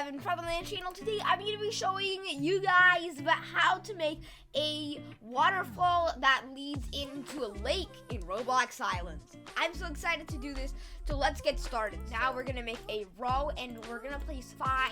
Evan from the Evanland channel. Today I'm going to be showing you guys about how to make a waterfall that leads into a lake in Roblox Islands. I'm so excited to do this, so let's get started. Now we're going to make a row and we're going to place 5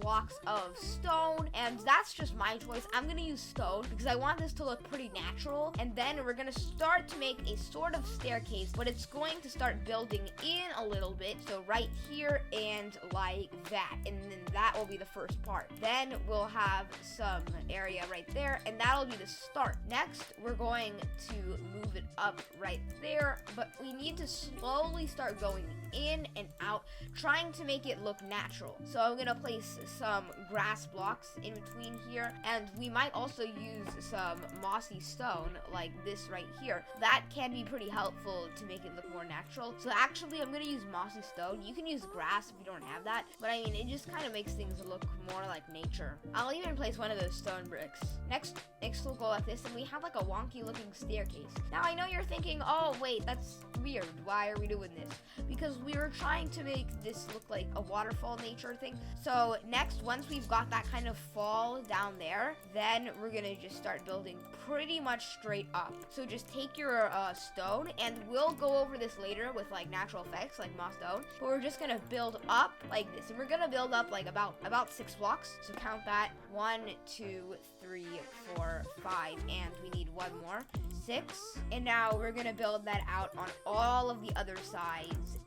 blocks of stone, and that's just my choice. I'm going to use stone because I want this to look pretty natural, and then we're going to start to make a sort of staircase, but it's going to start building in a little bit, so right here and like that, and then that will be the first part. Then we'll have some area right there, and that'll be the start. Next, we're going to move it up right there, but we need to slowly start going in and out, trying to make it look natural. So I'm gonna place some grass blocks in between here, and we might also use some mossy stone like this right here. That can be pretty helpful to make it look more natural. So actually I'm gonna use mossy stone. You can use grass if you don't have that, but I mean, it just kind of makes things look more like nature. I'll even place one of those stone bricks. Next we'll go like this, and we have like a wonky looking staircase. Now I know you're thinking, oh wait, that's weird. Why are we doing this? Because we were trying to make this look like a waterfall nature thing. So next, once we've got that kind of fall down there, then we're gonna just start building pretty much straight up. So just take your stone, and we'll go over this later with like natural effects like moss stone, but we're just gonna build up like this, and we're gonna build up like about 6 blocks. So count that: 1, 2, 3, 4, 5, and we need 1 more, 6. And now we're gonna build that out on all of the other sides.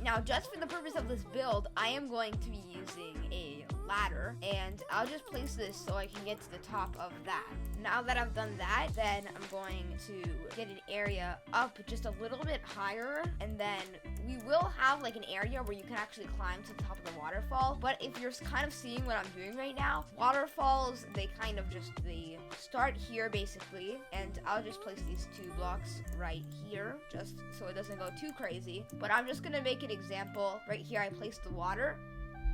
Now, just for the purpose of this build, I am going to be using a ladder, and I'll just place this so I can get to the top of that. Now that I've done that, then I'm going to get an area up just a little bit higher, and then we will have like an area where you can actually climb to the top of the waterfall. But if you're kind of seeing what I'm doing right now, waterfalls, they start here basically, and I'll just place these 2 blocks right here just so it doesn't go too crazy. But I'm just gonna make an example. Right here I place the water,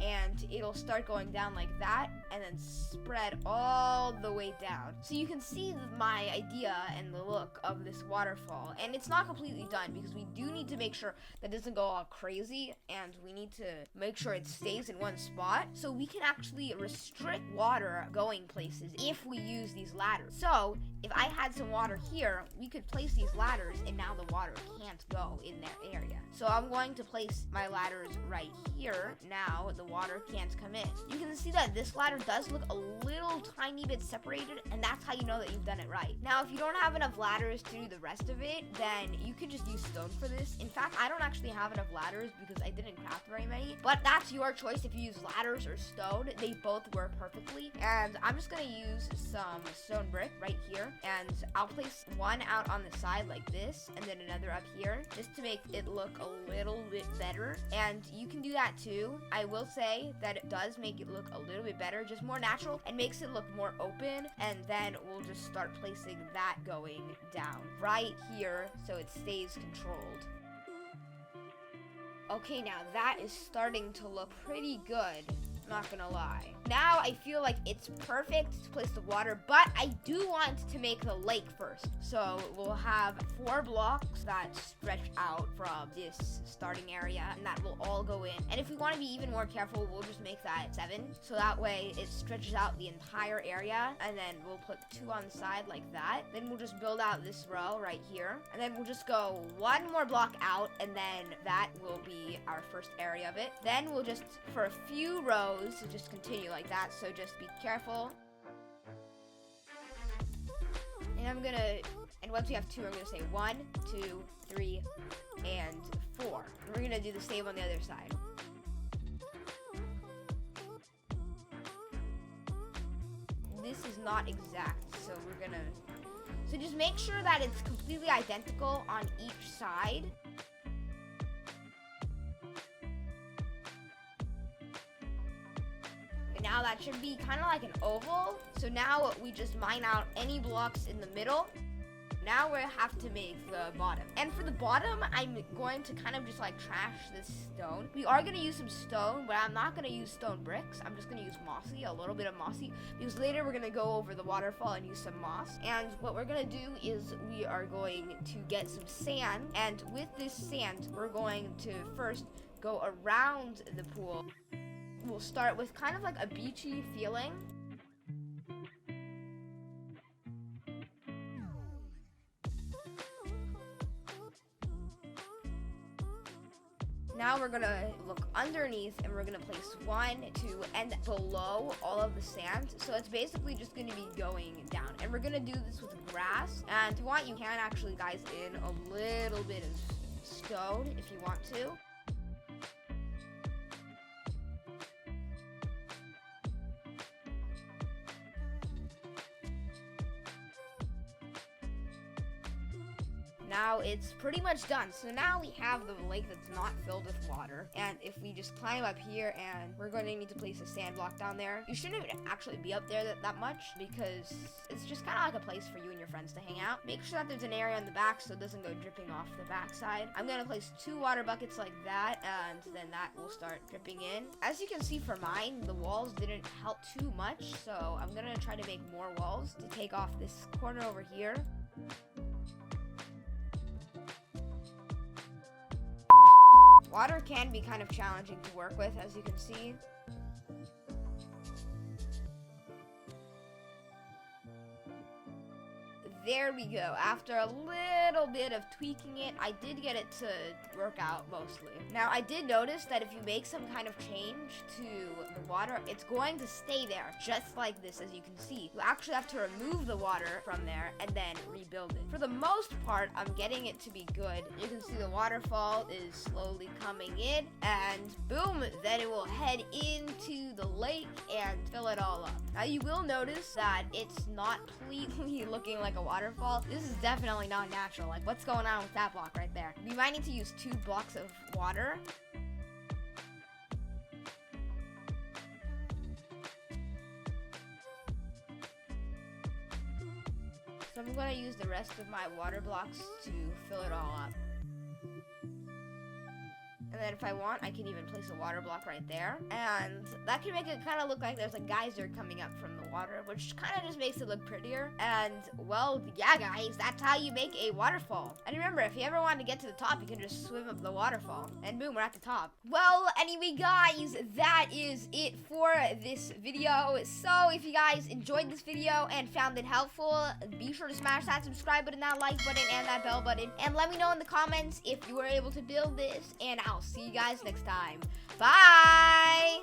and it'll start going down like that and then spread all the way down. So you can see my idea and the look of this waterfall, and it's not completely done because we do need to make sure that it doesn't go all crazy, and we need to make sure it stays in one spot so we can actually restrict water going places if we use these ladders. So if I had some water here, we could place these ladders, and now the water can't go in that area. So I'm going to place my ladders right here. Now the water can't come in. You can see that this ladder does look a little tiny bit separated, and that's how you know that you've done it right. Now, if you don't have enough ladders to do the rest of it, then you could just use stone for this. In fact, I don't actually have enough ladders because I didn't craft very many, but that's your choice. If you use ladders or stone, they both work perfectly. And I'm just gonna use some stone brick right here, and I'll place one out on the side like this, and then another up here, just to make it look a little bit better. And you can do that too. I will say that it does make it look a little bit better, just more natural, and makes it look more open. And then we'll just start placing that going down right here so it stays controlled. Okay, now that is starting to look pretty good, not gonna lie. Now I feel like it's perfect to place the water, but I do want to make the lake first. So we'll have 4 blocks that stretch out from this starting area, and that will all go in. And if we want to be even more careful, we'll just make that 7. So that way it stretches out the entire area, and then we'll put 2 on the side like that. Then we'll just build out this row right here, and then we'll just go 1 more block out, and then that will be our first area of it. Then we'll just, for a few rows, just continue like that, so just be careful. And once we have 2, I'm gonna say 1, 2, 3, and 4. And we're gonna do the same on the other side. This is not exact, so so just make sure that it's completely identical on each side. Now that should be kind of like an oval. So now we just mine out any blocks in the middle. Now we have to make the bottom. And for the bottom, I'm going to kind of just like trash this stone. We are going to use some stone, but I'm not going to use stone bricks. I'm just going to use mossy, a little bit of mossy, because later we're going to go over the waterfall and use some moss. And what we're going to do is we are going to get some sand. And with this sand, we're going to first go around the pool. we'll start with kind of like a beachy feeling. Now we're gonna look underneath and we're gonna place 1, 2, and below all of the sand. So it's basically just gonna be going down. And we're gonna do this with grass. And if you want, you can actually, guys, in a little bit of stone if you want to. Now it's pretty much done. So now we have the lake that's not filled with water. And if we just climb up here, and we're going to need to place a sand block down there. You shouldn't actually be up there that much, because it's just kind of like a place for you and your friends to hang out. Make sure that there's an area on the back so it doesn't go dripping off the backside. I'm going to place 2 water buckets like that, and then that will start dripping in. As you can see for mine, the walls didn't help too much, so I'm going to try to make more walls to take off this corner over here. Water can be kind of challenging to work with, as you can see. There we go. After a little bit of tweaking it, I did get it to work out mostly. Now, I did notice that if you make some kind of change to the water, it's going to stay there, just like this, as you can see. You actually have to remove the water from there and then rebuild it. For the most part, I'm getting it to be good. You can see the waterfall is slowly coming in, and boom, then it will head into the lake and fill it all up. Now, you will notice that it's not completely looking like a waterfall. This is definitely not natural. Like, what's going on with that block right there? We might need to use 2 blocks of water. So I'm going to use the rest of my water blocks to fill it all up. And then if I want, I can even place a water block right there. And that can make it kind of look like there's a geyser coming up from the water, which kind of just makes it look prettier. And, well, yeah, guys, that's how you make a waterfall. And remember, if you ever want to get to the top, you can just swim up the waterfall. And boom, we're at the top. Well, anyway, guys, that is it for this video. So if you guys enjoyed this video and found it helpful, be sure to smash that subscribe button, that like button, and that bell button. And let me know in the comments if you were able to build this, and I'll see you guys next time. Bye!